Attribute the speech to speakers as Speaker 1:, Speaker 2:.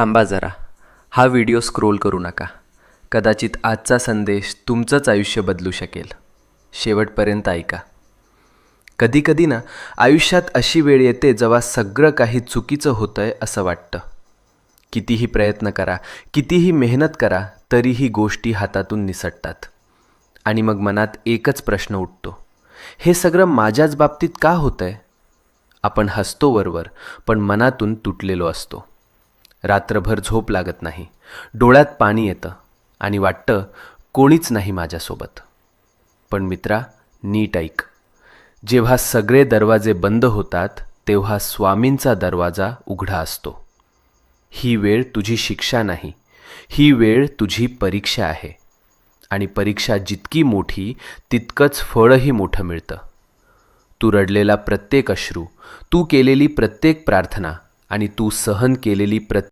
Speaker 1: थांबा जरा. हा व्हिडिओ स्क्रोल करू नका. कदाचित आजचा संदेश तुमचंच आयुष्य बदलू शकेल. शेवटपर्यंत ऐका. कधीकधी ना आयुष्यात अशी वेळ येते जेव्हा सगळं काही चुकीचं होतंय असं वाटतं. कितीही प्रयत्न करा, कितीही मेहनत करा, तरीही गोष्टी हातातून निसटतात. आणि मग मनात एकच प्रश्न उठतो, हे सगळं माझ्याच बाबतीत का होतंय? आपण हसतो वरवर, पण मनातून तुटलेलो असतो. रात्रभर झोप लागत नाही, डोळ्यात पाणी येतं आणि वाटतं कोणीच नाही माझ्यासोबत. पण मित्रा, नीट ऐक. जेव्हा सगळे दरवाजे बंद होतात तेव्हा स्वामींचा दरवाजा उघडा असतो. ही वेळ तुझी शिक्षा नाही, ही वेळ तुझी परीक्षा आहे. आणि परीक्षा जितकी मोठी तितकंच फळही मोठं मिळतं. तू रडलेला प्रत्येक अश्रू, तू केलेली प्रत्येक प्रार्थना आणि तू सहन केलेली